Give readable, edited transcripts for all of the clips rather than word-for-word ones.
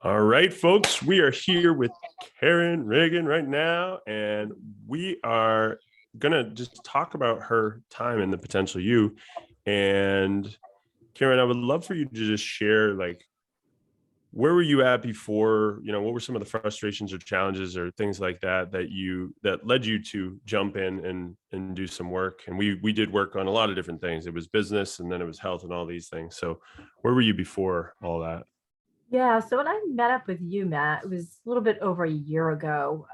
All right, folks, we are here with Karen Reagan right now, and we are going to just talk about her time in the Potential You. And Karen, I would love for you to just share, like, where were you at before, what were some of the frustrations or challenges or things like that that led you to jump in and do some work? And we did work on a lot of different things. It was business, and then it was health and all these things. So where were you before all that? Yeah, so when I met up with you, Matt, it was a little bit over a year ago,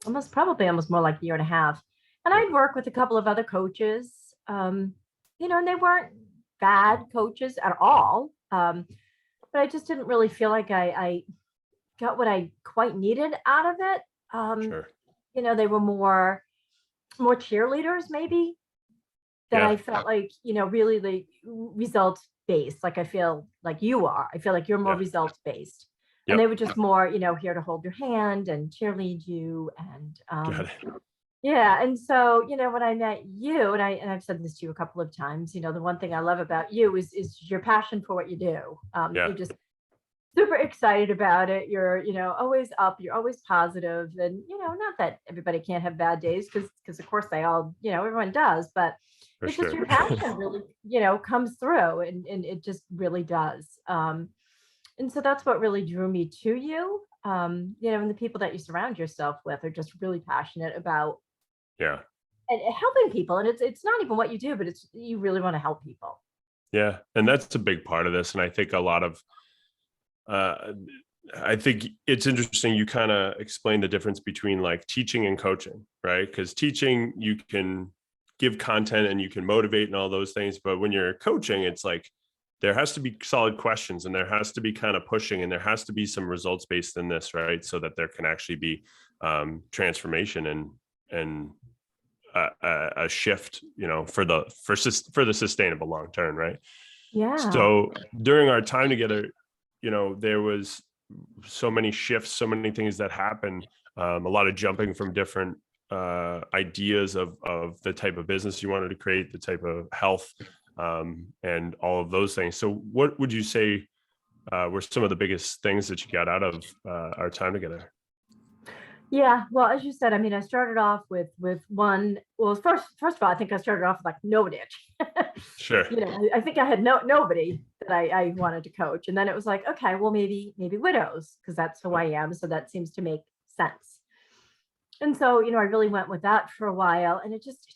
almost more like a year and a half. And Yeah. I'd worked with a couple of other coaches, and they weren't bad coaches at all. But I just didn't really feel like I got what I quite needed out of it. Um, Sure. they were more cheerleaders, maybe, that Yeah. I felt like, really like results based, like I feel like you are. I feel like you're more Yeah. results based. And they Yep. were just more, here to hold your hand and cheerlead you. And Got it. yeah. And so, when I met you, I've said this to you a couple of times, the one thing I love about you is your passion for what you do. Yeah. You're just super excited about it. You're, always up, you're always positive. And, not that everybody can't have bad days, because of course they all, everyone does, but For it's just sure. your passion really, comes through, and it just really does. And so that's what really drew me to you. And the people that you surround yourself with are just really passionate about Yeah. and helping people. And it's not even what you do, but it's you really want to help people. Yeah. And that's a big part of this. And I think a lot of, uh, I think it's interesting. You kind of explain the difference between like teaching and coaching, right? Because teaching, you can give content and you can motivate and all those things. But when you're coaching, it's like there has to be solid questions and there has to be kind of pushing and there has to be some results based in this, right? So that there can actually be transformation and a shift, for the sustainable long term, right? Yeah. So during our time together, there was so many shifts, so many things that happened, a lot of jumping from different ideas of the type of business you wanted to create, the type of health, and all of those things. So what would you say were some of the biggest things that you got out of our time together? Yeah, well, as you said, I mean, I started off with one. Well, first of all, I think I started off with like no niche. Sure. I think I had nobody that I wanted to coach, and then it was like, okay, well, maybe widows, because that's who I am, so that seems to make sense. And so, I really went with that for a while, and it just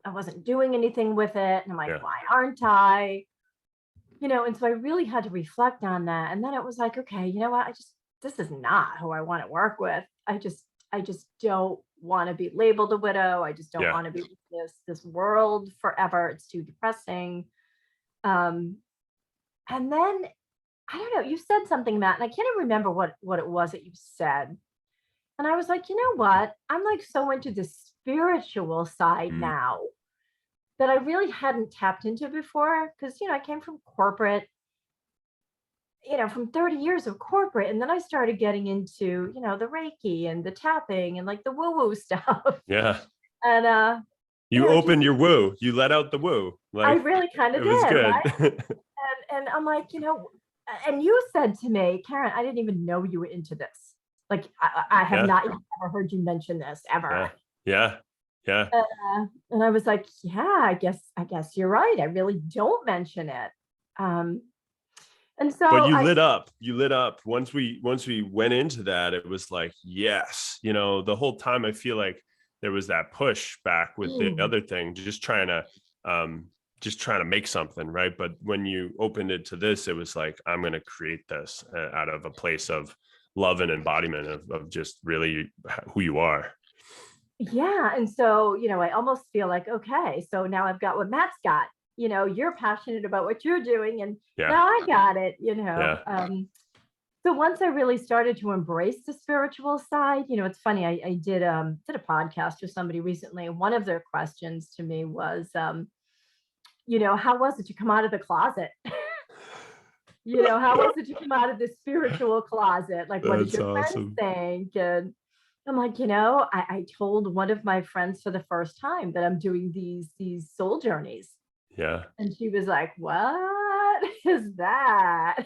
I wasn't doing anything with it, and I'm like, Yeah. why aren't I? And so I really had to reflect on that, and then it was like, okay, you know what? This is not who I want to work with. I just don't want to be labeled a widow. I just don't Yeah. want to be in this world forever. It's too depressing. Um, and then I don't know, you said something, Matt, and I can't even remember what it was that you said. And I was like, you know what? I'm like so into the spiritual side Mm. now that I really hadn't tapped into before. Cause I came from corporate, from 30 years of corporate. And then I started getting into, the Reiki and the tapping and like the woo-woo stuff. Yeah. And You it just opened your woo. You let out the woo. I Like really kind it of was did, good. right? And I'm like, and you said to me, Karen, I didn't even know you were into this. Like I have Yeah. not even ever heard you mention this ever. Yeah. Yeah. Yeah. And I was like, yeah, I guess you're right. I really don't mention it. Um, and so But I you lit up once we went into that. It was like, yes, the whole time I feel like there was that push back with the other thing, um just trying to make something, right? But when you opened it to this, it was like, I'm going to create this out of a place of love and embodiment of just really who you are. yeah, and so, I almost feel like, okay, so now I've got what Matt's got. You're passionate about what you're doing, and Yeah. now I got it. Yeah. So once I really started to embrace the spiritual side, it's funny. I did a podcast with somebody recently, and one of their questions to me was, how was it to come out of the closet? How was it to come out of the spiritual closet? Like, what did That's your friends awesome. think? And I'm like, I told one of my friends for the first time that I'm doing these soul journeys. Yeah. And she was like, what is that?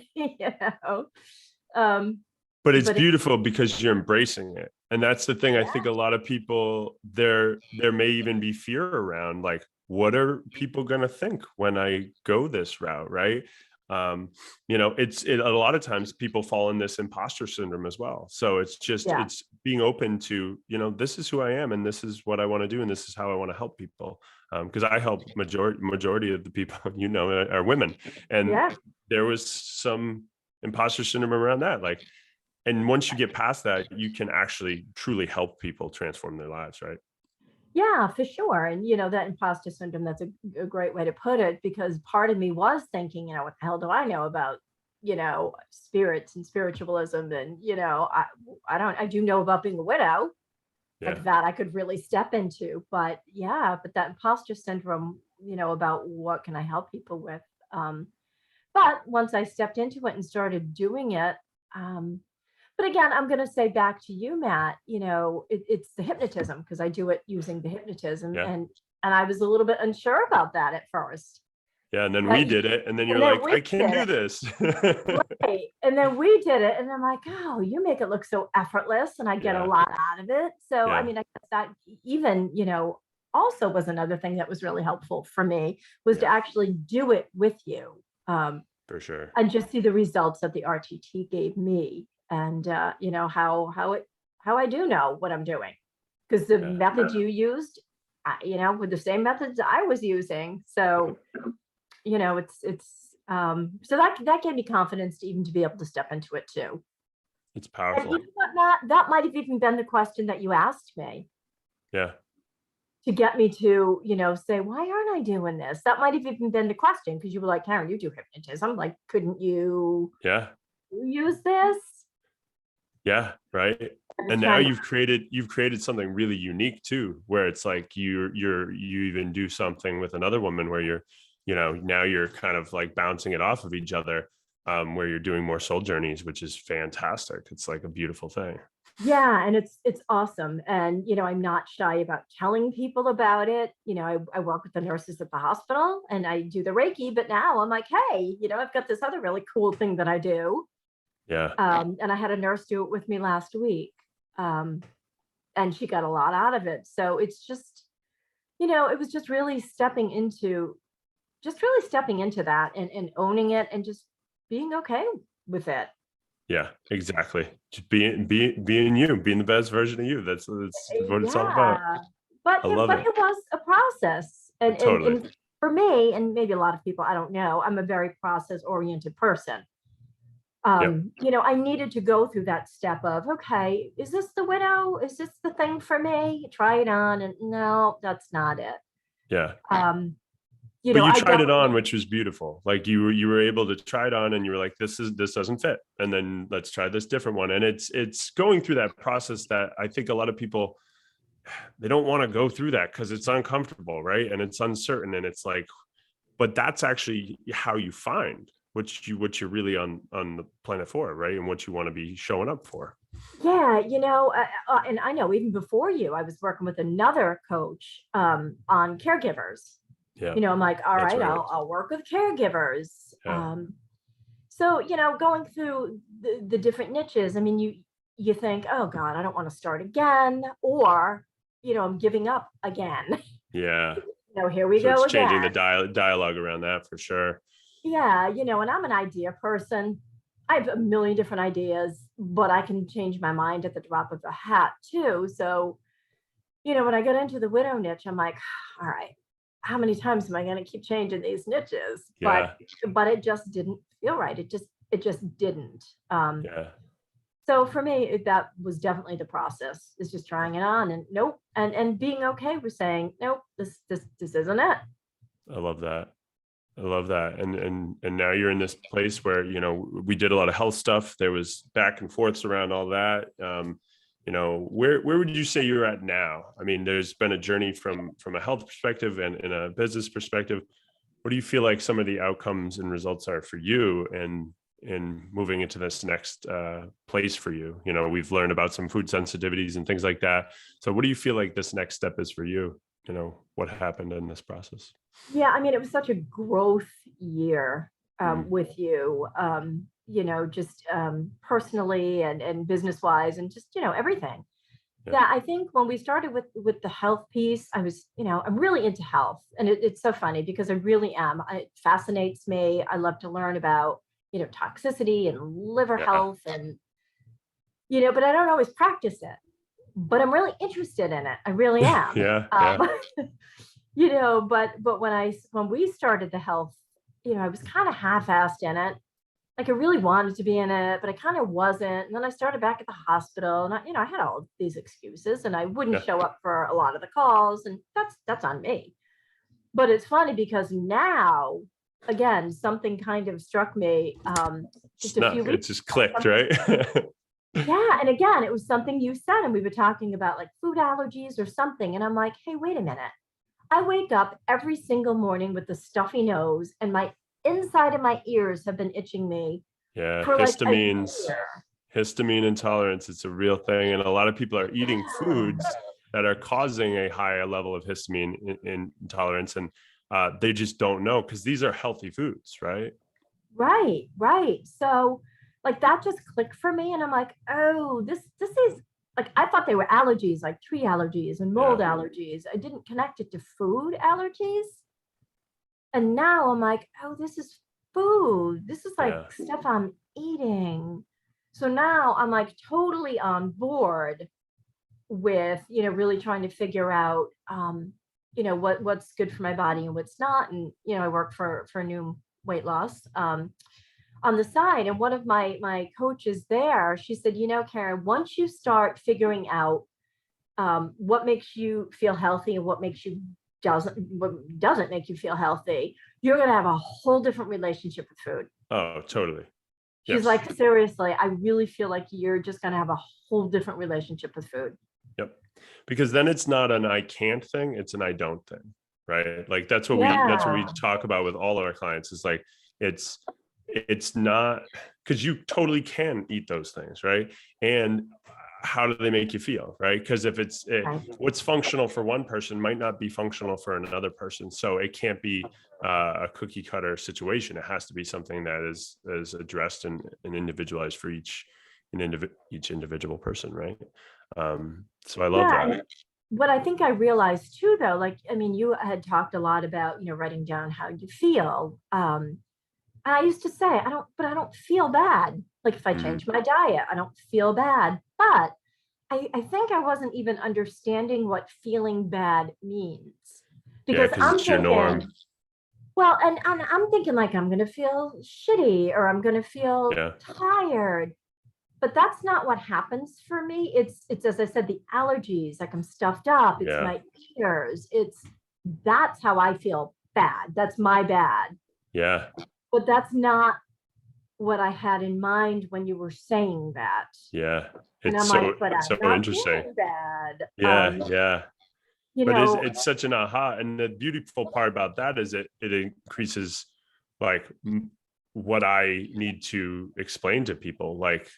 But it's but it, beautiful because you're embracing it. And that's the thing. I think a lot of people there may even be fear around, like, what are people going to think when I go this route, right? A lot of times people fall in this imposter syndrome as well. So yeah, it's being open to, this is who I am and this is what I want to do and this is how I want to help people. Because I help majority of the people are women, and yeah. there was some imposter syndrome around that, like, and once you get past that, you can actually truly help people transform their lives, right? Yeah, for sure. And, that imposter syndrome, that's a great way to put it, because part of me was thinking, what the hell do I know about, spirits and spiritualism? And, I do know about being a widow, Yeah. like that I could really step into. But yeah, but that imposter syndrome, about what can I help people with? But once I stepped into it and started doing it, um, but again, I'm going to say back to you, Matt, it's the hypnotism, because I do it using the hypnotism, Yeah. and I was a little bit unsure about that at first. Yeah. And then But we did it. And then you're and then like, we I can did do it. this. Right. And then we did it. And I'm like, oh, you make it look so effortless. And I get a Yeah. lot out of it. So, I Yeah. mean, I guess that even, also was another thing that was really helpful for me, was to Yeah. actually do it with you. For sure. And just see the results that the RTT gave me, and how I do know what I'm doing, because the Yeah. methods you used, with the same methods I was using. So so that gave me confidence to even to be able to step into it too. It's And you powerful. know what, Matt, that might have even been the question that you asked me Yeah. to get me to, say, why aren't I doing this? That might have even been the question, because you were like, Karen, you do hypnotism. Like, couldn't you Yeah. use this? Yeah. Right. I was And now trying to, you've created something really unique too, where it's like you even do something with another woman where now you're kind of like bouncing it off of each other, where you're doing more soul journeys, which is fantastic. It's like a beautiful thing. yeah, and it's awesome. And I'm not shy about telling people about it. I work with the nurses at the hospital and I do the Reiki, but now I'm like, hey, I've got this other really cool thing that I do. Yeah. And I had a nurse do it with me last week. Um, and she got a lot out of it. So it's just, it was just really stepping into that, and owning it, and just being okay with it. Yeah, exactly. Just being you, being the best version of you. That's what it's all about. Yeah. But I it, love but it. it was a process. And, and, Totally. and for me, and maybe a lot of people, I don't know, I'm a very process oriented person. Yep. I needed to go through that step of, okay, is this the widow? Is this the thing for me? Try it on. And no, that's not it. Yeah. Um, But you I tried it definitely, on, which was beautiful. Like you were able to try it on and you were like, this doesn't fit. And then let's try this different one. And it's going through that process that I think a lot of people, they don't want to go through that because it's uncomfortable, right? And it's uncertain. And it's like, but that's actually how you find what you're really on the planet for, right? And what you want to be showing up for. yeah, and I know even before you, I was working with another coach on caregivers. Yeah, I'm like, all that's right, right. I'll work with caregivers. Yeah. So, going through the different niches, I mean, you think, oh God, I don't want to start again, or, I'm giving up again. Yeah. Here we So it's go changing the again. dialogue around that for sure. Yeah, and I'm an idea person. I have a million different ideas, but I can change my mind at the drop of a hat too. So, when I get into the widow niche, I'm like, all right, how many times am I going to keep changing these niches? But Yeah. it just didn't feel right. It just didn't. Yeah. So for me, that was definitely the process. Is just trying it on, and nope, and being okay with saying nope, this isn't it. I love that. I love that. And now you're in this place where, we did a lot of health stuff. There was back and forths around all that. Where would you say you're at now? I mean, there's been a journey from a health perspective and in a business perspective. What do you feel like some of the outcomes and results are for you and in moving into this next place for you? We've learned about some food sensitivities and things like that. So what do you feel like this next step is for you? What happened in this process? Yeah, I mean, it was such a growth year. with you, just personally and business wise and just, everything. Yeah. Yeah, I think when we started with the health piece, I was, I'm really into health, and it's so funny because I really am. It fascinates me. I love to learn about, toxicity and liver Yeah. health, and but I don't always practice it. But I'm really interested in it. I really am. Yeah. Yeah. But when we started the health, I was kind of half-assed in it. Like I really wanted to be in it, but I kind of wasn't. And then I started back at the hospital, and I had all these excuses, and I wouldn't Yeah. show up for a lot of the calls, and that's on me. But it's funny because now, again, something kind of struck me just a few Snuck. It weeks just ago. clicked, right? Yeah, and again, it was something you said, and we were talking about like food allergies or something, and I'm like, hey, wait a minute. I wake up every single morning with a stuffy nose, and my inside of my ears have been itching me Yeah. for like a Histamines, year. histamine intolerance. It's a real thing. And a lot of people are eating foods that are causing a higher level of histamine intolerance. And they just don't know because these are healthy foods, right? Right, right. So like that just clicked for me, and I'm like, oh, this is like I thought they were allergies, like tree allergies and mold Yeah. allergies. I didn't connect it to food allergies. And now I'm like, oh, this is food. This is like Yeah. stuff I'm eating. So now I'm like totally on board with, really trying to figure out, what's good for my body and what's not. And, I work for new weight loss on the side. And one of my coaches there, she said, Karen, once you start figuring out what makes you feel healthy and what doesn't make you feel healthy, you're going to have a whole different relationship with food. Oh, totally. She's Yes. like, seriously, I really feel like you're just going to have a whole different relationship with food. Yep. Because then it's not an I can't thing, it's an I don't thing, right? Like that's what we Yeah, talk about with all of our clients is like it's it's not because you totally can eat those things, right? And how do they make you feel, right? Because if right. what's functional for one person might not be functional for another person, so it can't be a cookie cutter situation. It has to be something that is addressed and individualized for each individual person, right? So I love Yeah. that. And what I think I realized too, though, like, I mean, you had talked a lot about, writing down how you feel. And I used to say, I don't feel bad. Like if I Mhm. change my diet, I don't feel bad. But I think I wasn't even understanding what feeling bad means. Yeah, Because because I'm it's your thinking, norm. well, and I'm thinking like I'm gonna feel shitty or I'm gonna feel Yeah, tired. But that's not what happens for me. It's as I said, the allergies, like I'm stuffed up, it's yeah, my ears, that's how I feel bad. That's my bad. yeah. But that's not what I had in mind when you were saying that. Yeah. And It's I'm like, so but it's I'm so not interesting. feeling bad. Yeah, yeah. You But know, it's such an aha, and the beautiful part about that is it increases like what I need to explain to people. Like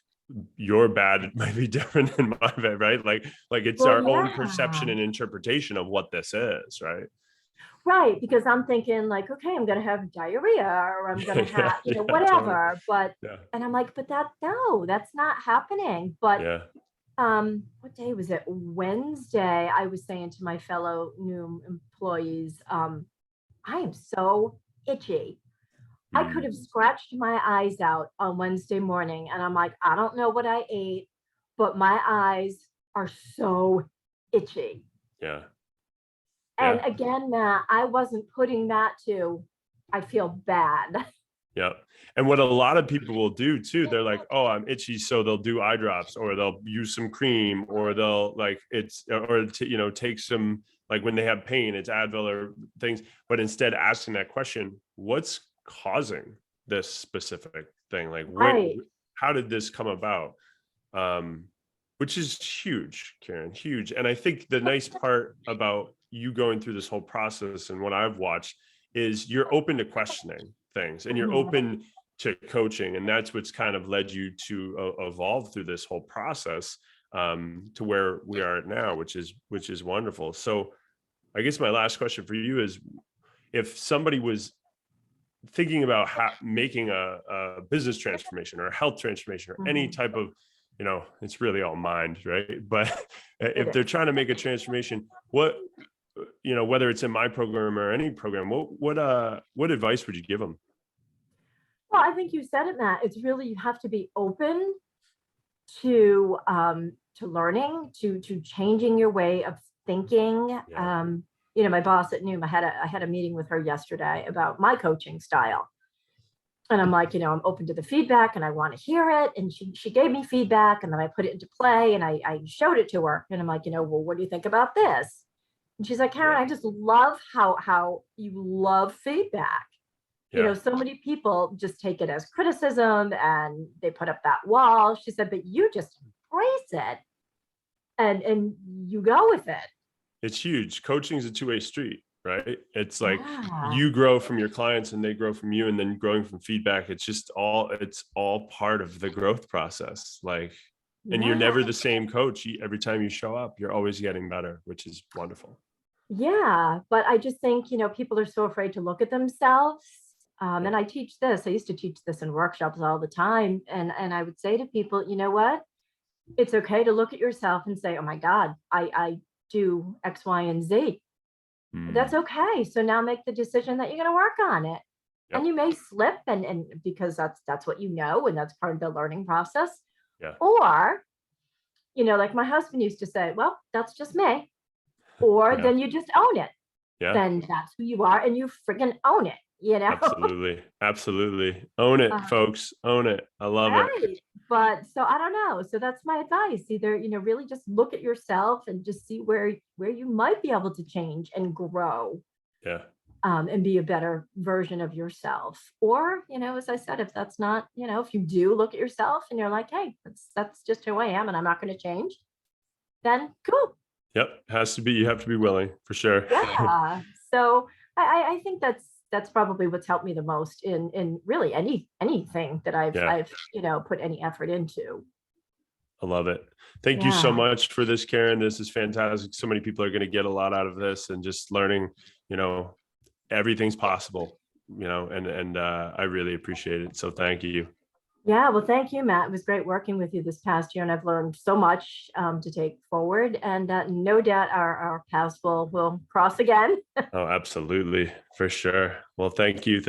your bad might be different than my bad, right? Like it's well, our own perception yeah, and interpretation of what this is, right? right. Because I'm thinking like, okay, I'm gonna have diarrhea or I'm gonna have, Yeah, yeah, totally. whatever. But Yeah, and I'm like, but no, that's not happening. But yeah, what day was it? Wednesday, I was saying to my fellow new employees, I am so itchy. I could mm, have scratched my eyes out on Wednesday morning, and I'm like, I don't know what I ate, but my eyes are so itchy. yeah, And yeah. again, Matt, I wasn't putting that to I feel bad. Yeah. And what a lot of people will do too, they're like, oh, I'm itchy. So they'll do eye drops or they'll use some cream or they'll like take some, like when they have pain, it's Advil or things. But instead asking that question, what's causing this specific thing? Like Right. how did this come about? Um, which is huge, Karen, huge. And I think the nice part about you going through this whole process and what I've watched is you're open to questioning things and you're Mhm. open to coaching. And that's what's kind of led you to evolve through this whole process to where we are now, which is wonderful. So I guess my last question for you is if somebody was thinking about making a business transformation or a health transformation or any type of, it's really all mind, right? But if they're trying to make a transformation, what, whether it's in my program or any program, what advice would you give them? Well, I think you said it, Matt. It's really, you have to be open to learning, to changing your way of thinking. Yeah. My boss at Noom, I had a meeting with her yesterday about my coaching style. And I'm like, I'm open to the feedback and I want to hear it. And she gave me feedback, and then I put it into play and I showed it to her. And I'm like, well, what do you think about this? And she's like, Karen, I just love how you love feedback. Yeah. So many people just take it as criticism and they put up that wall. She said, but you just embrace it and you go with it. It's huge. Coaching is a two-way street, right? It's like Yeah. you grow from your clients and they grow from you, and then growing from feedback. It's all part of the growth process. And you're never the same coach. Every time you show up, you're always getting better, which is wonderful. Yeah. But I just think, people are so afraid to look at themselves. And I teach this. I used to teach this in workshops all the time. And I would say to people, you know what? It's okay to look at yourself and say, oh my God, I do X, Y, and Z. That's okay. So now make the decision that you're going to work on it. Yep. And you may slip and because that's what and that's part of the learning process. Yeah. Or, like my husband used to say, well, that's just me. Or then you just own it. Yeah. Then that's who you are and you freaking own it. Absolutely. Own it, folks. Own it. I love it. But so I don't know. So that's my advice. Either, really just look at yourself and just see where you might be able to change and grow. Yeah. And be a better version of yourself. Or, as I said, if that's not, if you do look at yourself and you're like, hey, that's just who I am and I'm not going to change, then cool. Yep. Has to be, you have to be willing, for sure. Yeah. So I think that's probably what's helped me the most in really anything that I've put any effort into. I love it. Thank you so much for this, Karen. This is fantastic. So many people are going to get a lot out of this, and just learning, everything's possible, and I really appreciate it. So thank you. Yeah, well, thank you, Matt. It was great working with you this past year, and I've learned so much to take forward. And no doubt our paths will cross again. Oh, absolutely. For sure. Well, thank you.